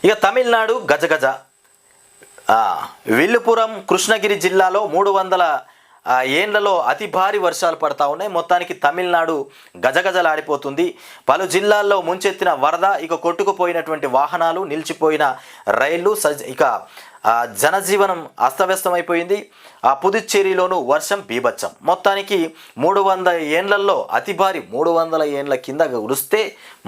ఇక తమిళనాడు గజగజ. విల్లుపురం కృష్ణగిరి జిల్లాలో 300 ఏండ్లలో అతి భారీ వర్షాలు పడతా ఉన్నాయి. మొత్తానికి తమిళనాడు గజగజలాడిపోతుంది. పలు జిల్లాల్లో ముంచెత్తిన వరద. ఇక కొట్టుకుపోయినటువంటి వాహనాలు, నిలిచిపోయిన రైళ్లు, ఇక జనజీవనం అస్తవ్యస్తమైపోయింది. పుదుచ్చేరిలోనూ వర్షం బీభత్సం. మొత్తానికి 300 ఏండ్లలో అతి భారీ 300 ఏండ్ల కింద ఉడిస్తే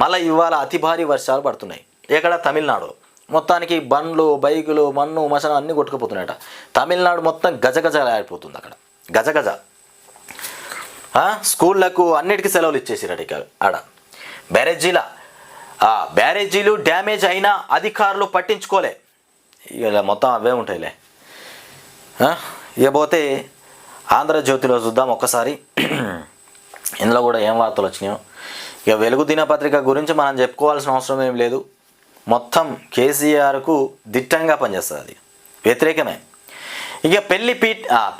మళ్ళీ ఇవాళ అతి భారీ వర్షాలు పడుతున్నాయి. ఎక్కడ? తమిళనాడు. మొత్తానికి బండ్లు, బైకులు, మన్ను మసనం అన్నీ కొట్టుకుపోతున్నాయట. తమిళనాడు మొత్తం గజగజలాడిపోతుంది. అక్కడ గజగజ. స్కూళ్లకు అన్నిటికీ సెలవులు ఇచ్చేసిరట. ఇక ఆడ బ్యారేజీలు డ్యామేజ్ అయినా అధికారులు పట్టించుకోలే. ఇక మొత్తం అవే ఉంటాయిలే. ఇకపోతే ఆంధ్రజ్యోతిలో చూద్దాం ఒక్కసారి. ఇందులో కూడా ఏం వార్తలు వచ్చినాయో. ఇక వెలుగు దినపత్రిక గురించి మనం చెప్పుకోవాల్సిన అవసరం ఏం లేదు. మొత్తం కేసీఆర్కు దిట్టంగా పనిచేస్తుంది. అది వ్యతిరేకమే. ఇక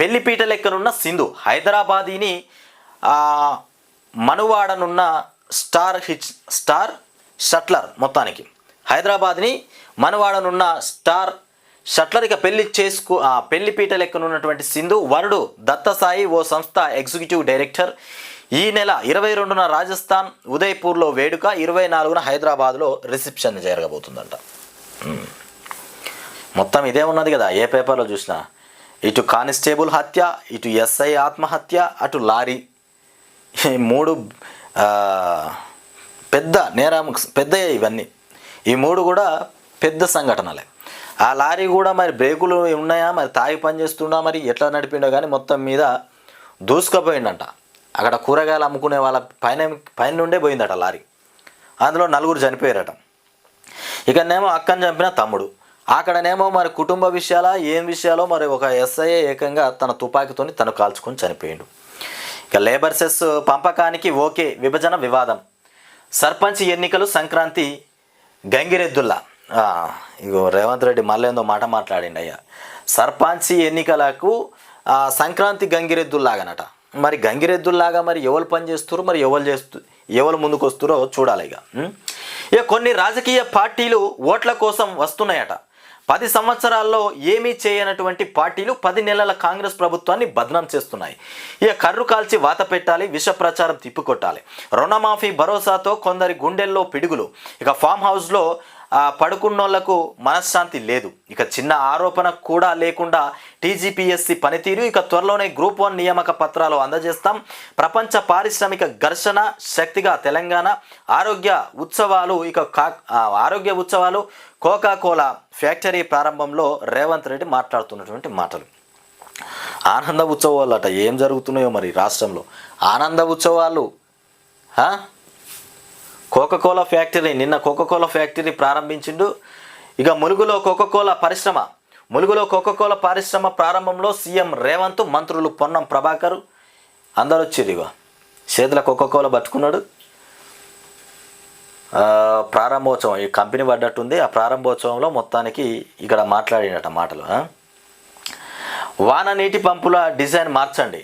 పెళ్లిపీట లెక్కనున్న సింధు. హైదరాబాదీని మనువాడనున్న స్టార్ షట్లర్. మొత్తానికి హైదరాబాద్ని మనవాడనున్న స్టార్ షట్లర్. ఇక పెళ్లిపీట లెక్కనున్నటువంటి సింధు వరుడు దత్తసాయి ఓ సంస్థ ఎగ్జిక్యూటివ్ డైరెక్టర్. ఈ నెల 22న రాజస్థాన్ ఉదయ్పూర్లో వేడుక. 24న హైదరాబాద్లో రిసెప్షన్ జరగబోతుందంట. మొత్తం ఇదే ఉన్నది కదా ఏ పేపర్లో చూసినా. ఇటు కానిస్టేబుల్ హత్య, ఇటు ఎస్ఐ ఆత్మహత్య, అటు లారీ. ఈ 3 పెద్ద ఇవన్నీ. ఈ 3 కూడా పెద్ద సంఘటనలే. ఆ లారీ కూడా మరి బ్రేకులు ఉన్నాయా, మరి తాగి పని చేస్తున్నా, మరి ఎట్లా నడిపిండో కానీ మొత్తం మీద దూసుకుపోయిందంట. అక్కడ కూరగాయలు అమ్ముకునే వాళ్ళ పైన నుండే పోయిందట లారీ. అందులో 4 చనిపోయారట. ఇకనేమో అక్కని చంపిన తమ్ముడు. అక్కడనేమో మరి కుటుంబ విషయాలా ఏం విషయాలో మరి ఒక ఎస్ఐ ఏకంగా తన తుపాకీతోని తను కాల్చుకొని చనిపోయిండు. ఇక లేబర్ సెస్ పంపకానికి ఓకే. విభజన వివాదం. సర్పంచ్ ఎన్నికలు సంక్రాంతి గంగిరెద్దుల్లా. ఇగో రేవంత్ రెడ్డి మళ్ళీ ఏందో మాట మాట్లాడిండి అయ్యా. సర్పంచ్ ఎన్నికలకు సంక్రాంతి గంగిరెద్దుల్లాగానట. మరి గంగిరెద్దుల్లాగా మరి ఎవరు పని చేస్తున్నారు, మరి ఎవరు ముందుకు వస్తారో చూడాలి. ఇక కొన్ని రాజకీయ పార్టీలు ఓట్ల కోసం వస్తున్నాయట. 10 సంవత్సరాల్లో ఏమీ చేయనటువంటి పార్టీలు 10 నెలల కాంగ్రెస్ ప్రభుత్వాన్ని బదనాం చేస్తున్నాయి. ఇక కర్రు కాల్చి వాత పెట్టాలి, విష ప్రచారం తిప్పికొట్టాలి. రుణమాఫీ భరోసాతో కొందరి గుండెల్లో పిడుగులు. ఇక ఫామ్ హౌస్లో పడుకున్నోళ్లకు మనశ్శాంతి లేదు. ఇక చిన్న ఆరోపణ కూడా లేకుండా టీజీపీఎస్సీ పనితీరు. ఇక త్వరలోనే గ్రూప్ 1 నియామక పత్రాలు అందజేస్తాం. ప్రపంచ పారిశ్రామిక ఘర్షణ శక్తిగా తెలంగాణ. ఆరోగ్య ఉత్సవాలు కోకాకోలా ఫ్యాక్టరీ ప్రారంభంలో రేవంత్ రెడ్డి మాట్లాడుతున్నటువంటి మాటలు. ఆనంద ఉత్సవాలు అట. ఏం జరుగుతున్నాయో మరి రాష్ట్రంలో ఆనంద ఉత్సవాలు. కోకాకోలా ఫ్యాక్టరీ, నిన్న కోకాకోలా ఫ్యాక్టరీ ప్రారంభించిండు. ఇక ములుగులో కోకాకోలా పరిశ్రమ ప్రారంభంలో సీఎం రేవంత్, మంత్రులు పొన్నం ప్రభాకర్ అందరూ వచ్చారు. ఇక చేతుల కోకాకోలా పట్టుకున్నాడు. ప్రారంభోత్సవం ఈ కంపెనీ పడ్డట్టుంది. ఆ ప్రారంభోత్సవంలో మొత్తానికి ఇక్కడ మాట్లాడినట మాటలు. వాన నీటి పంపుల డిజైన్ మార్చండి.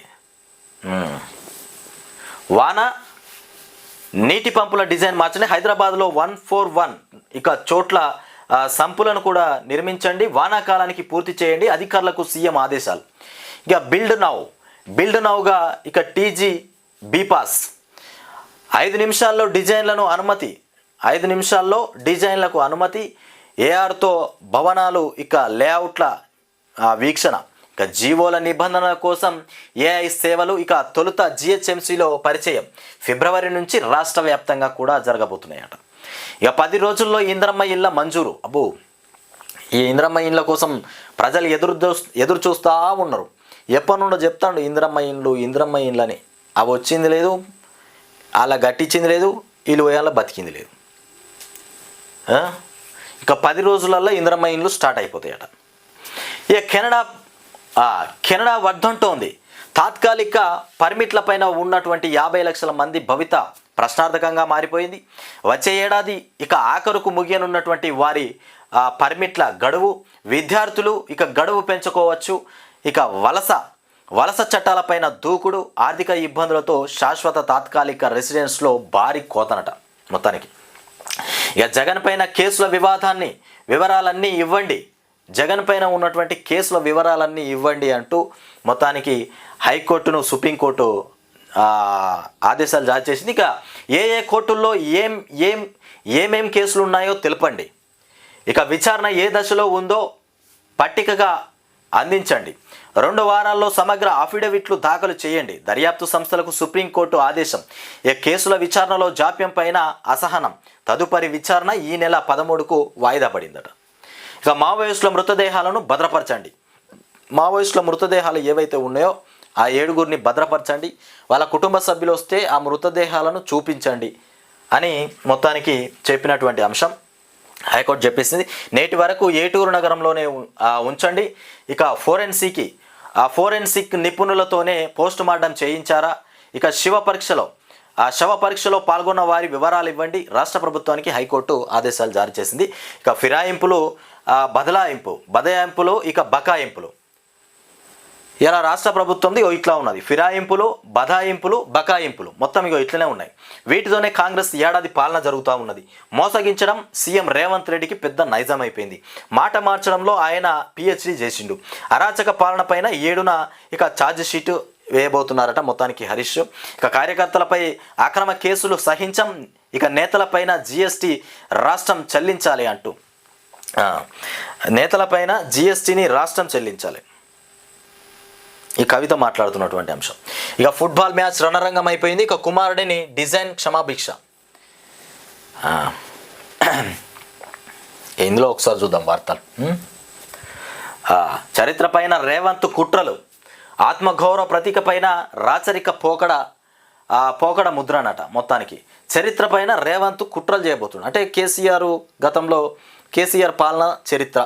నీటి పంపుల డిజైన్ మార్చండి. హైదరాబాద్లో 141 ఇక చోట్ల సంపులను కూడా నిర్మించండి. వానాకాలానికి పూర్తి చేయండి. అధికారులకు సీఎం ఆదేశాలు. ఇక బిల్డ్ నౌగా ఇక టీజీ బీపాస్ 5 నిమిషాల్లో డిజైన్లకు అనుమతి. ఏఆర్తో భవనాలు ఇక లేఅవుట్ల వీక్షణ. ఇక జీవోల నిబంధనల కోసం ఏఐ సేవలు. ఇక తొలుత జిహెచ్ఎంసీలో పరిచయం. ఫిబ్రవరి నుంచి రాష్ట్ర వ్యాప్తంగా కూడా జరగబోతున్నాయట. ఇక 10 రోజుల్లో ఇంద్రమ్మ ఇళ్ళ మంజూరు. ఈ ఇంద్రమ్మ ఇళ్ళ కోసం ప్రజలు ఎదురు చూస్తూ ఉన్నారు. ఎప్పటి నుండో చెప్తాడు ఇంద్రమ్మ ఇండ్లని. అవి వచ్చింది లేదు, అలా గట్టించింది లేదు, వీళ్ళు వేయాల బతికింది లేదు. ఇక 10 రోజులలో ఇంద్రమ్మ ఇండ్లు స్టార్ట్ అయిపోతాయట. ఇక కెనడా వర్ధంటోంది. తాత్కాలిక పర్మిట్లపైన ఉన్నటువంటి 50 లక్షల మంది భవిత ప్రశ్నార్థకంగా మారిపోయింది. వచ్చే ఏడాది ఇక ఆఖరుకు ముగియనున్నటువంటి వారి పర్మిట్ల గడువు. విద్యార్థులు ఇక గడువు పెంచుకోవచ్చు. ఇక వలస చట్టాలపైన దూకుడు. ఆర్థిక ఇబ్బందులతో శాశ్వత తాత్కాలిక రెసిడెన్స్లో భారీ కోతనట. మొత్తానికి ఇక జగన్ పైన కేసుల వివరాలన్నీ ఇవ్వండి. జగన్ పైన ఉన్నటువంటి కేసుల వివరాలన్నీ ఇవ్వండి అంటూ మొత్తానికి హైకోర్టును సుప్రీంకోర్టు ఆదేశాలు జారీ చేసింది. ఇక ఏ కోర్టుల్లో ఏమేం కేసులు ఉన్నాయో తెలపండి. ఇక విచారణ ఏ దశలో ఉందో పట్టికగా అందించండి. 2 వారాల్లో సమగ్ర అఫిడవిట్లు దాఖలు చేయండి. దర్యాప్తు సంస్థలకు సుప్రీంకోర్టు ఆదేశం. ఈ కేసుల విచారణలో జాప్యం పైన అసహనం. తదుపరి విచారణ ఈ నెల 13కు వాయిదా పడిందట. ఇక మావోయిస్టుల మృతదేహాలను భద్రపరచండి. మావోయిస్టుల మృతదేహాలు ఏవైతే ఉన్నాయో ఆ 7గురిని భద్రపరచండి. వాళ్ళ కుటుంబ సభ్యులు వస్తే ఆ మృతదేహాలను చూపించండి అని మొత్తానికి చెప్పినటువంటి అంశం హైకోర్టు చెప్పేసింది. నేటి వరకు ఏటూరు నగరంలోనే ఉంచండి. ఇక ఫోరెన్సిక్ నిపుణులతోనే పోస్ట్ మార్టం చేయించారా. ఇక శవ పరీక్షలో పాల్గొన్న వారి వివరాలు ఇవ్వండి. రాష్ట్ర ప్రభుత్వానికి హైకోర్టు ఆదేశాలు జారీ చేసింది. ఇక ఫిరాయింపులు, బదలాయింపులు, ఇక బకాయింపులు. ఇలా రాష్ట్ర ప్రభుత్వంది ఇట్లా ఉన్నది. ఫిరాయింపులు, బకాయింపులు మొత్తం ఇట్లనే ఉన్నాయి. వీటితోనే కాంగ్రెస్ ఏడాది పాలన జరుగుతూ ఉన్నది. మోసగించడం సీఎం రేవంత్ రెడ్డికి పెద్ద నైజం అయిపోయింది. మాట మార్చడంలో ఆయన పిహెచ్డి చేసిండు. అరాచక పాలన పైన 7న ఇక ఛార్జ్ షీటు వేయబోతున్నారట మొత్తానికి హరీష్. ఇక కార్యకర్తలపై అక్రమ కేసులు సహించం. ఇక నేతలపైన జీఎస్టీ రాష్ట్రం చెల్లించాలి అంటూ నేతలపైన జీఎస్టీని రాష్ట్రం చెల్లించాలి. ఈ కవిత మాట్లాడుతున్నటువంటి అంశం. ఇక ఫుట్బాల్ మ్యాచ్ రణరంగం అయిపోయింది. ఇక కుమారుడిని డిజైన్ క్షమాభిక్ష. ఇందులో ఒకసారి చూద్దాం వార్తలు. చరిత్ర పైన రేవంత్ కుట్రలు. ఆత్మగౌరవ ప్రతీక పైన రాచరిక పోకడ ముద్రనట. మొత్తానికి చరిత్ర పైన రేవంత్ కుట్రలు చేయబోతున్నాడు. అంటే గతంలో కేసీఆర్ పాలన చరిత్ర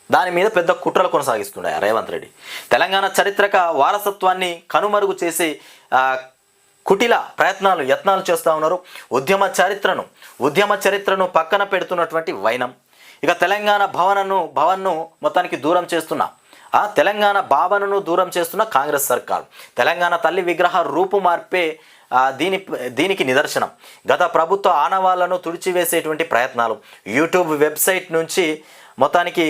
దాని మీద పెద్ద కుట్రలు కొనసాగిస్తుండే రేవంత్ రెడ్డి. తెలంగాణ చరిత్రక వారసత్వాన్ని కనుమరుగు చేసి కుటిల యత్నాలు చేస్తూ ఉన్నారు. ఉద్యమ చరిత్రను పక్కన పెడుతున్నటువంటి వైనం. ఇక తెలంగాణ భవన్ను మొత్తానికి దూరం చేస్తున్న తెలంగాణ భావనను దూరం చేస్తున్న కాంగ్రెస్ సర్కారు. తెలంగాణ తల్లి విగ్రహ రూపు మార్పే దీనికి నిదర్శనం. గత ప్రభుత్వ ఆనవాళ్లను తుడిచివేసేటువంటి ప్రయత్నాలు. యూట్యూబ్ వెబ్సైట్ నుంచి మొత్తానికి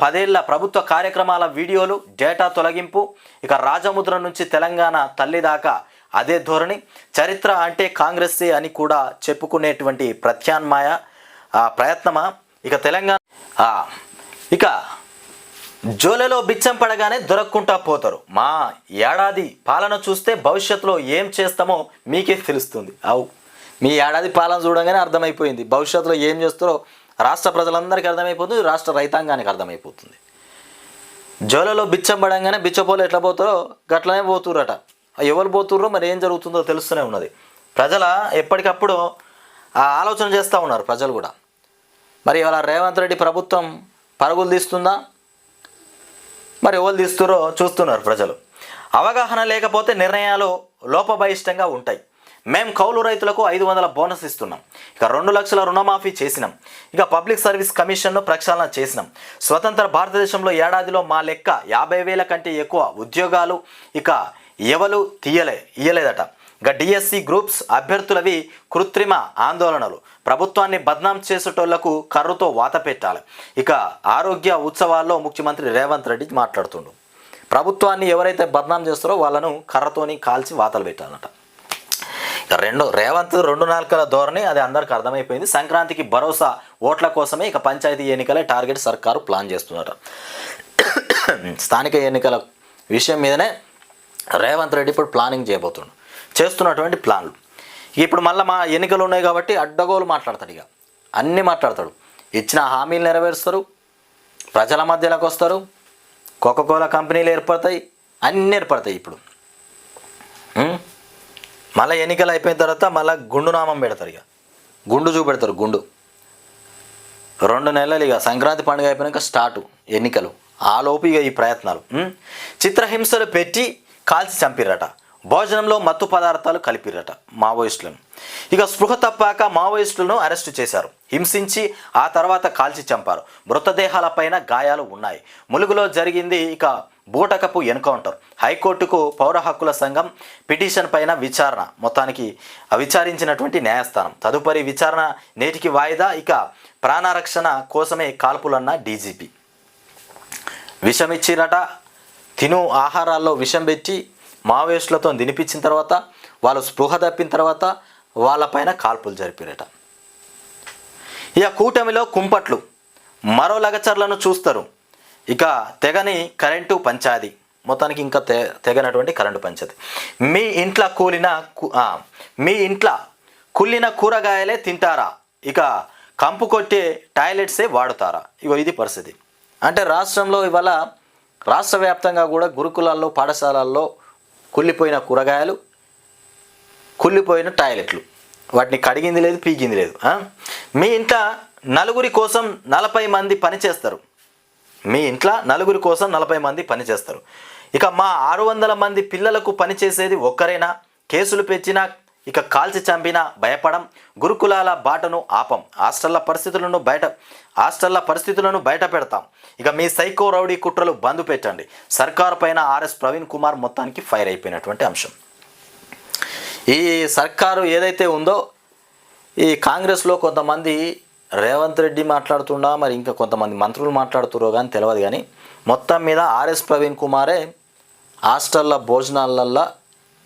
10 ఏళ్ల ప్రభుత్వ కార్యక్రమాల వీడియోలు, డేటా తొలగింపు, ఇక రాజముద్ర నుంచి తెలంగాణ తల్లి దాకా అదే ధోరణి, చరిత్ర అంటే కాంగ్రెస్సే అని కూడా చెప్పుకునేటువంటి ప్రత్యామ్నాయ ప్రయత్నమా, ఇక తెలంగాణ ఇక జోలెలో బిచ్చం పడగానే దొరక్కుంటా పోతారు. మా ఏడాది పాలన చూస్తే భవిష్యత్తులో ఏం చేస్తామో మీకే తెలుస్తుంది. మీ ఏడాది పాలన చూడగానే అర్థమైపోయింది. భవిష్యత్తులో ఏం చేస్తారో రాష్ట్ర ప్రజలందరికీ అర్థమైపోతుంది, రాష్ట్ర రైతాంగానికి అర్థమైపోతుంది. జోలలో బిచ్చం పడంగానే బిచ్చపోలు ఎట్లా పోతారో గట్లనే పోతుర్రట. ఎవరు పోతుర్రో మరి ఏం జరుగుతుందో తెలుస్తూనే ఉన్నది. ప్రజల ఎప్పటికప్పుడు ఆలోచన చేస్తూ ఉన్నారు ప్రజలు కూడా. మరి ఇవాళ రేవంత్ రెడ్డి ప్రభుత్వం పరుగులు తీస్తుందా, మరి ఎవరు తీస్తురో చూస్తున్నారు ప్రజలు. అవగాహన లేకపోతే నిర్ణయాలు లోపభయిష్టంగా ఉంటాయి. మేం కౌలు రైతులకు 500 బోనస్ ఇస్తున్నాం, ఇక 2 లక్షల రుణమాఫీ చేసినాం, ఇక పబ్లిక్ సర్వీస్ కమిషన్ను ప్రక్షాళన చేసినాం. స్వతంత్ర భారతదేశంలో ఏడాదిలో మా లెక్క 50,000 కంటే ఎక్కువ ఉద్యోగాలు ఇక ఎవరు ఇయ్యలేదట. ఇక డిఎస్సి గ్రూప్స్ అభ్యర్థులవి కృత్రిమ ఆందోళనలు, ప్రభుత్వాన్ని బద్నాం చేసేటోళ్లకు కర్రుతో వాత పెట్టాలి. ఇక ఆరోగ్య ఉత్సవాల్లో ముఖ్యమంత్రి రేవంత్ రెడ్డి మాట్లాడుతుండు. ప్రభుత్వాన్ని ఎవరైతే బద్నాం చేస్తారో వాళ్ళను కర్రతోని కాల్చి వాతలు పెట్టాలన్నట. ఇక రేవంత్ 2 నాలుకల ధోరణి అది అందరికి అర్థమైపోయింది. సంక్రాంతికి భరోసా ఓట్ల కోసమే ఇక పంచాయతీ ఎన్నికలే టార్గెట్ సర్కారు ప్లాన్ చేస్తున్నట. స్థానిక ఎన్నికల విషయం మీదనే రేవంత్ రెడ్డి ఇప్పుడు ప్లానింగ్ చేస్తున్నటువంటి ప్లాన్లు. ఇప్పుడు మళ్ళీ మా ఎన్నికలు ఉన్నాయి కాబట్టి అడ్డగోలు మాట్లాడతాడు. ఇక అన్నీ మాట్లాడతాడు. ఇచ్చిన హామీలు నెరవేరుస్తారు, ప్రజల మధ్యలోకి వస్తారు, కోకోకోలా కంపెనీలు ఏర్పడతాయి, అన్నీ ఏర్పడతాయి. ఇప్పుడు మళ్ళీ ఎన్నికలు అయిపోయిన తర్వాత మళ్ళీ గుండు నామం పెడతారు. ఇక గుండు చూపెడతారు. గుండు 2 నెలలు ఇక సంక్రాంతి పండుగ అయిపోయాక స్టార్టు ఎన్నికలు. ఆ లోపు ఇక ఈ ప్రయత్నాలు. చిత్రహింసలు పెట్టి కాల్చి చంపిరట. భోజనంలో మత్తు పదార్థాలు కలిపిరట మావోయిస్టులను. ఇక స్పృహ తప్పాక మావోయిస్టులను అరెస్టు చేశారు, హింసించి ఆ తర్వాత కాల్చి చంపారు. మృతదేహాలపైన గాయాలు ఉన్నాయి. ములుగులో జరిగింది ఇక బూటకపు ఎన్కౌంటర్. హైకోర్టుకు పౌర హక్కుల సంఘం పిటిషన్ పైన విచారణ. మొత్తానికి విచారించినటువంటి న్యాయస్థానం తదుపరి విచారణ నేటికి వాయిదా. ఇక ప్రాణరక్షణ కోసమే కాల్పులన్న డీజీపీ. విషం ఇచ్చిరట. తిను ఆహారాల్లో విషం పెట్టి మావోయిస్టులతో తినిపించిన తర్వాత వాళ్ళు స్పృహ తప్పిన తర్వాత వాళ్ళపైన కాల్పులు జరిపిరట. ఇక కూటమిలో కుంపట్లు, మరో లగచర్లను చూస్తారు. ఇక తెగని కరెంటు పంచాది. మొత్తానికి ఇంకా తెగనటువంటి కరెంటు పంచాది. మీ ఇంట్లో కుళ్ళిన కూరగాయలే తింటారా, ఇక కంపు కొట్టే టాయిలెట్సే వాడుతారా? ఇగో ఇది పరిస్థితి. అంటే రాష్ట్రంలో ఇవాళ రాష్ట్ర వ్యాప్తంగా కూడా గురుకులాల్లో, పాఠశాలల్లో కుళ్ళిపోయిన కూరగాయలు, కుళ్ళిపోయిన టాయిలెట్లు, వాటిని కడిగింది లేదు, పీకింది లేదు. మీ ఇంట్లో నలుగురి కోసం 40 మంది పనిచేస్తారు. మీ ఇంట్లో నలుగురి కోసం 40 మంది పనిచేస్తారు. ఇక మా 600 మంది పిల్లలకు పనిచేసేది ఒక్కరైనా. కేసులు పెంచినా ఇక కాల్చి చంపినా భయపడం. గురుకులాల బాటను ఆపం. హాస్టళ్ల పరిస్థితులను బయట పెడతాం. ఇక మీ సైకో రౌడీ కుట్రలు బంద్ పెట్టండి. సర్కారు పైన ఆర్ఎస్ ప్రవీణ్ కుమార్ మొత్తానికి ఫైర్ అయిపోయినటువంటి అంశం. ఈ సర్కారు ఏదైతే ఉందో, ఈ కాంగ్రెస్లో కొంతమంది రేవంత్ రెడ్డి మాట్లాడుతుండా, మరి ఇంకా కొంతమంది మంత్రులు మాట్లాడుతురో కానీ తెలియదు. కానీ మొత్తం మీద ఆర్ఎస్ ప్రవీణ్ కుమారే హాస్టళ్ల భోజనాలల్లో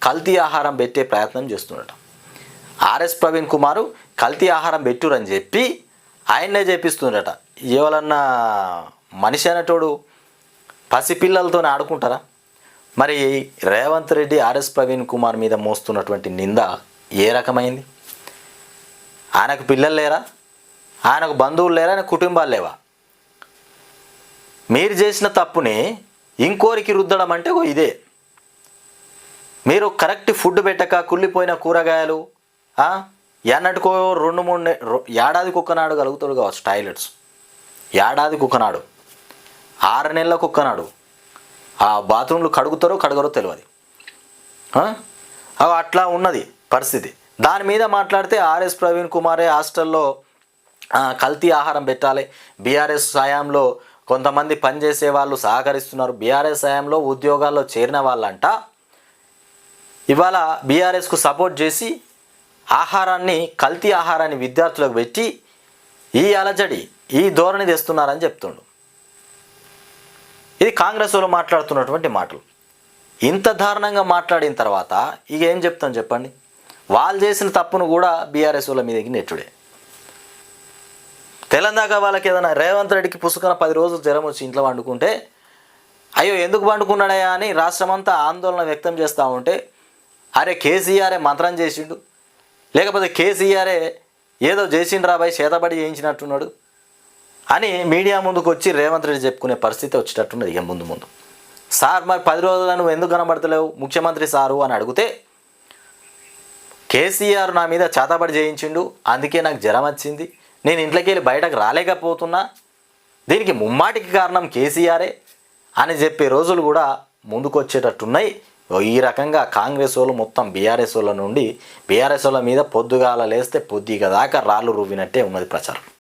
కల్తీ ఆహారం పెట్టే ప్రయత్నం చేస్తున్నాడు. ఆర్ఎస్ ప్రవీణ్ కుమారు కల్తీ ఆహారం పెట్టురని చెప్పి ఆయన్నే చేపిస్తుండట. ఎవరన్నా మనిషి అనేటోడు పసిపిల్లలతో ఆడుకుంటారా? మరి రేవంత్ రెడ్డి ఆర్ఎస్ ప్రవీణ్ కుమార్ మీద మోస్తున్నటువంటి నింద ఏ రకమైంది? ఆయనకు పిల్లలు లేరా? ఆయనకు బంధువులు లేరా? ఆయన కుటుంబాలు లేవా? మీరు చేసిన తప్పుని ఇంకోరికి రుద్దడం అంటే ఇదే. మీరు కరెక్ట్ ఫుడ్ పెట్టక కుళ్ళిపోయిన కూరగాయలు ఎన్నటికో 2-3 ఏడాదికి ఒక్కనాడు కలుగుతాడు కావచ్చు టాయిలెట్స్. ఏడాదికి ఒక్కనాడు, 6 నెలలకు ఒక్కనాడు ఆ బాత్రూమ్లు కడగరో తెలియదు. అట్లా ఉన్నది పరిస్థితి. దాని మీద మాట్లాడితే ఆర్ఎస్ ప్రవీణ్ కుమారే హాస్టల్లో కల్తీ ఆహారం పెట్టాలి. బీఆర్ఎస్ హయాంలో కొంతమంది పనిచేసే వాళ్ళు సహకరిస్తున్నారు. బీఆర్ఎస్ హయాంలో ఉద్యోగాల్లో చేరిన వాళ్ళంట ఇవాళ బీఆర్ఎస్కు సపోర్ట్ చేసి కల్తీ ఆహారాన్ని విద్యార్థులకు పెట్టి ఈ అలజడి ఈ ధోరణి తెస్తున్నారని చెప్తుండు. ఇది కాంగ్రెస్ వాళ్ళు మాట్లాడుతున్నటువంటి మాటలు. ఇంత దారుణంగా మాట్లాడిన తర్వాత ఇక ఏం చెప్తాం చెప్పండి? వాళ్ళు చేసిన తప్పును కూడా బీఆర్ఎస్ వాళ్ళ మీదకి నెట్టుడే. తెలంగాణ వాళ్ళకి ఏదైనా రేవంత్ రెడ్డికి పుసుకన 10 రోజులు జ్వరం వచ్చి ఇంట్లో వండుకుంటే అయ్యో ఎందుకు వండుకున్నాడయా అని రాష్ట్రమంతా ఆందోళన వ్యక్తం చేస్తూ ఉంటే అరే కేసీఆరే మంత్రం చేసిండు, లేకపోతే కేసీఆరే ఏదో చేసిండ్రా బాయ్ చేతబడి చేయించినట్టున్నాడు అని మీడియా ముందుకు వచ్చి రేవంత్ రెడ్డి చెప్పుకునే పరిస్థితి వచ్చేటట్టున్నది. ఇక ముందు సార్ మరి 10 రోజులు నువ్వు ఎందుకు కనబడతలేవు ముఖ్యమంత్రి సారు అని అడిగితే కేసీఆర్ నా మీద చేతబడి చేయించిండు, అందుకే నాకు జ్వరం వచ్చింది, నేను ఇంట్లోకి వెళ్ళి బయటకు రాలేకపోతున్నా, దీనికి ముమ్మాటికి కారణం కేసీఆరే అని చెప్పే రోజులు కూడా ముందుకు వచ్చేటట్టున్నాయి. ఈ రకంగా కాంగ్రెస్ వాళ్ళు మొత్తం బీఆర్ఎస్ వాళ్ళ నుండి బీఆర్ఎస్ వాళ్ళ మీద పొద్దుగాల లేస్తే పొద్దుగా దాకా రాళ్ళు రువ్వినట్టే ఉన్నది ప్రచారం.